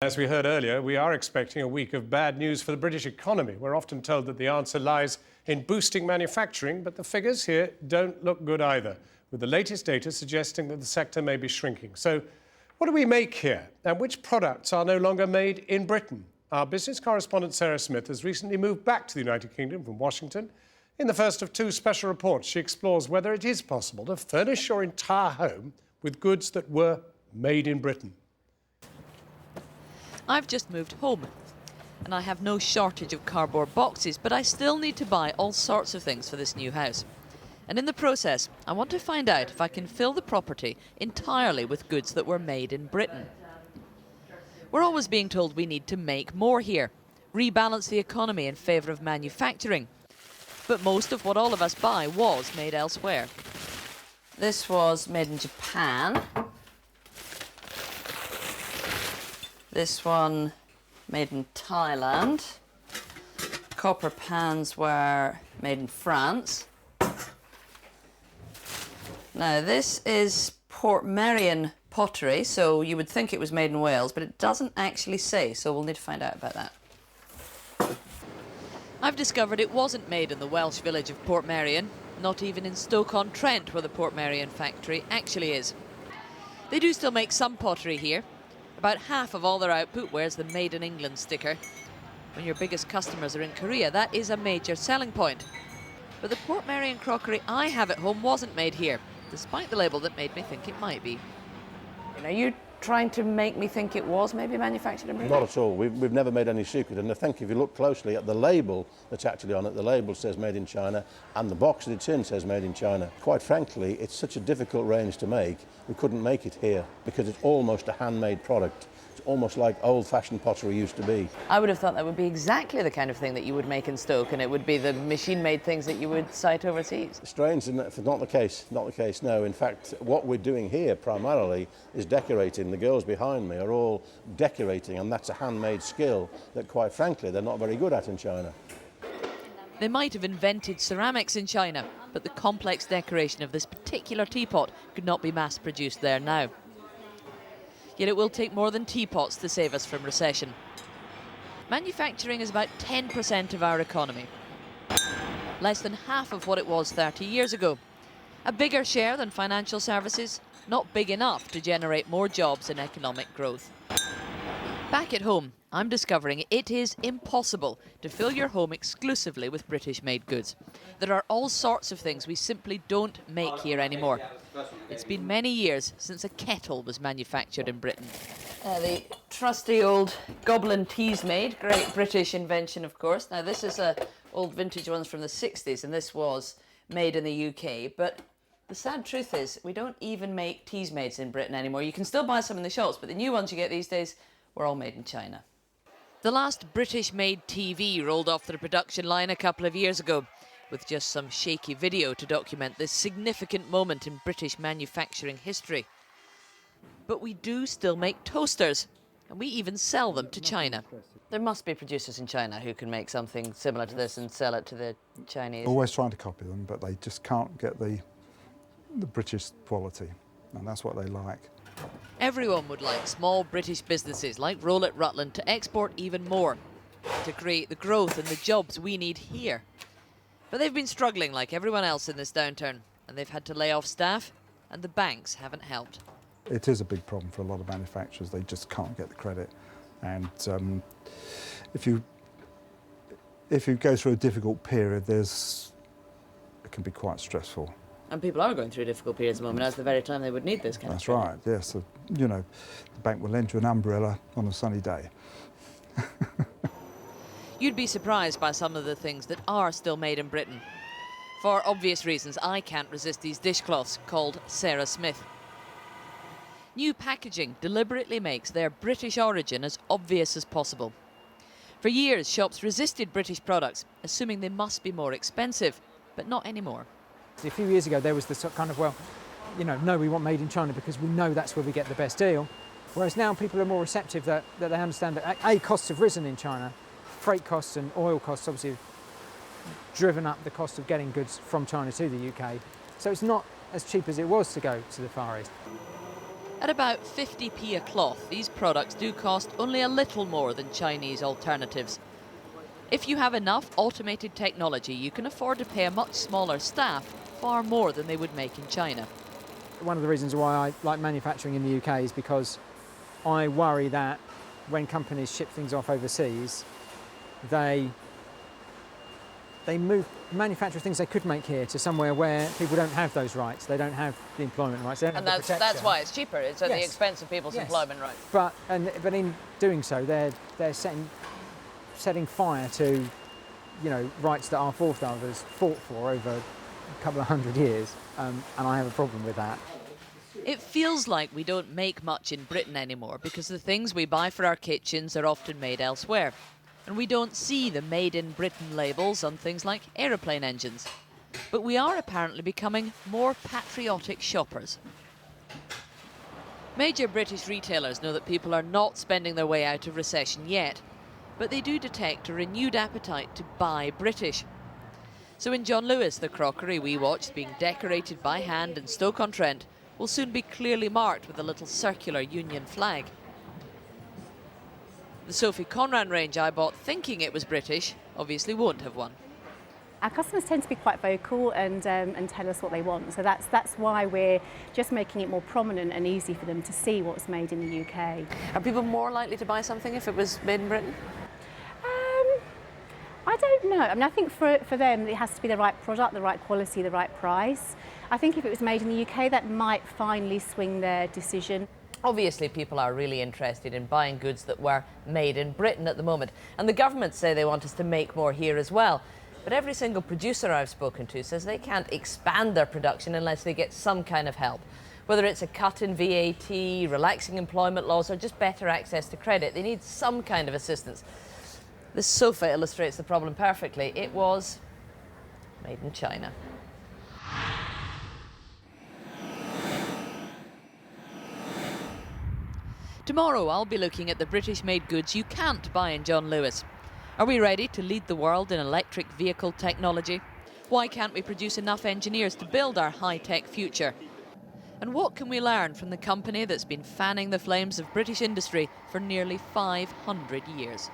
As we heard earlier, we are expecting a week of bad news for the British economy. We're often told that the answer lies in boosting manufacturing, but the figures here don't look good either, with the latest data suggesting that the sector may be shrinking. So what do we make here? And which products are no longer made in Britain? Our business correspondent Sarah Smith has recently moved back to the United Kingdom from Washington. In the first of two special reports, she explores whether it is possible to furnish your entire home with goods that were made in Britain. I've just moved home and I have no shortage of cardboard boxes, but I still need to buy all sorts of things for this new house. And in the process, I want to find out if I can fill the property entirely with goods that were made in Britain. We're always being told we need to make more here, rebalance the economy in favour of manufacturing. But most of what all of us buy was made elsewhere. This was made in Japan. This one made in Thailand. Copper pans were made in France. Now this is Portmeirion pottery, so you would think it was made in Wales, but it doesn't actually say, so we'll need to find out about that. I've discovered it wasn't made in the Welsh village of Portmeirion, not even in Stoke-on-Trent, where the Portmeirion factory actually is. They do still make some pottery here. About half of all their output wears the Made in England sticker. When your biggest customers are in Korea, that is a major selling point. But the Portmeirion crockery I have at home wasn't made here, despite the label that made me think it might be. Are you trying to make me think it was maybe manufactured in Britain? Not at all. We've never made any secret, and I think if you look closely at the label that's actually on it, the label says made in China, and the box that it's in says made in China. Quite frankly, it's such a difficult range to make, we couldn't make it here because it's almost a handmade product. It's almost like old-fashioned pottery used to be. I would have thought that would be exactly the kind of thing that you would make in Stoke, and it would be the machine-made things that you would cite overseas. Strange, and that's not the case. Not the case, no. In fact, what we're doing here primarily is decorating. The girls behind me are all decorating, and that's a handmade skill that, quite frankly, they're not very good at in China. They might have invented ceramics in China, but the complex decoration of this particular teapot could not be mass-produced there now. Yet it will take more than teapots to save us from recession. Manufacturing is about 10% of our economy. Less than half of what it was 30 years ago. A bigger share than financial services, not big enough to generate more jobs and economic growth. Back at home, I'm discovering it is impossible to fill your home exclusively with British-made goods. There are all sorts of things we simply don't make here anymore. It's been many years since a kettle was manufactured in Britain. The trusty old Goblin Teasmade, great British invention, of course. Now, this is old vintage ones from the 60s, and this was made in the UK. But the sad truth is, we don't even make Teasmades in Britain anymore. You can still buy some in the shops, but the new ones you get these days were all made in China. The last British-made TV rolled off the production line a couple of years ago, with just some shaky video to document this significant moment in British manufacturing history. But we do still make toasters, and we even sell them to China. There must be producers in China who can make something similar to this and sell it to the Chinese. Always trying to copy them, but they just can't get the British quality, and that's what they like. Everyone would like small British businesses like Roll at Rutland to export even more, to create the growth and the jobs we need here. But they've been struggling like everyone else in this downturn, and they've had to lay off staff, and the banks haven't helped. It is a big problem for a lot of manufacturers. They just can't get the credit, and if you go through a difficult period, it can be quite stressful. And people are going through difficult periods at the moment. That's the very time they would need this kind of thing. That's right, yes. So, you know, the bank will lend you an umbrella on a sunny day. You'd be surprised by some of the things that are still made in Britain. For obvious reasons, I can't resist these dishcloths called Sarah Smith. New packaging deliberately makes their British origin as obvious as possible. For years, shops resisted British products, assuming they must be more expensive, but not anymore. A few years ago, there was this kind of, well, you know, no, we want made in China because we know that's where we get the best deal. Whereas now people are more receptive that they understand that A, costs have risen in China, freight costs and oil costs obviously have driven up the cost of getting goods from China to the UK. So it's not as cheap as it was to go to the Far East. At about 50p a cloth, these products do cost only a little more than Chinese alternatives. If you have enough automated technology, you can afford to pay a much smaller staff far more than they would make in China. One of the reasons why I like manufacturing in the UK is because I worry that when companies ship things off overseas, they manufacture things they could make here to somewhere where people don't have those rights. They don't have the employment rights. They don't And have the that's protection. why it's cheaper. It's at the Yes. expense of people's Yes. employment rights. But in doing so, they're setting fire to, rights that our forefathers fought for over a couple of hundred years, and I have a problem with that. It feels like we don't make much in Britain anymore because the things we buy for our kitchens are often made elsewhere. And we don't see the Made in Britain labels on things like aeroplane engines. But we are apparently becoming more patriotic shoppers. Major British retailers know that people are not spending their way out of recession yet, but they do detect a renewed appetite to buy British. So in John Lewis, the crockery we watched being decorated by hand in Stoke-on-Trent will soon be clearly marked with a little circular Union flag. The Sophie Conran range I bought thinking it was British obviously won't have one. Our customers tend to be quite vocal and tell us what they want. So that's why we're just making it more prominent and easy for them to see what's made in the UK. Are people more likely to buy something if it was made in Britain? I don't know. I mean, I think for them it has to be the right product, the right quality, the right price. I think if it was made in the UK, that might finally swing their decision. Obviously, people are really interested in buying goods that were made in Britain at the moment. And the government say they want us to make more here as well. But every single producer I've spoken to says they can't expand their production unless they get some kind of help. Whether it's a cut in VAT, relaxing employment laws, or just better access to credit, they need some kind of assistance. This sofa illustrates the problem perfectly. It was made in China. Tomorrow I'll be looking at the British-made goods you can't buy in John Lewis. Are we ready to lead the world in electric vehicle technology? Why can't we produce enough engineers to build our high-tech future? And what can we learn from the company that's been fanning the flames of British industry for nearly 500 years?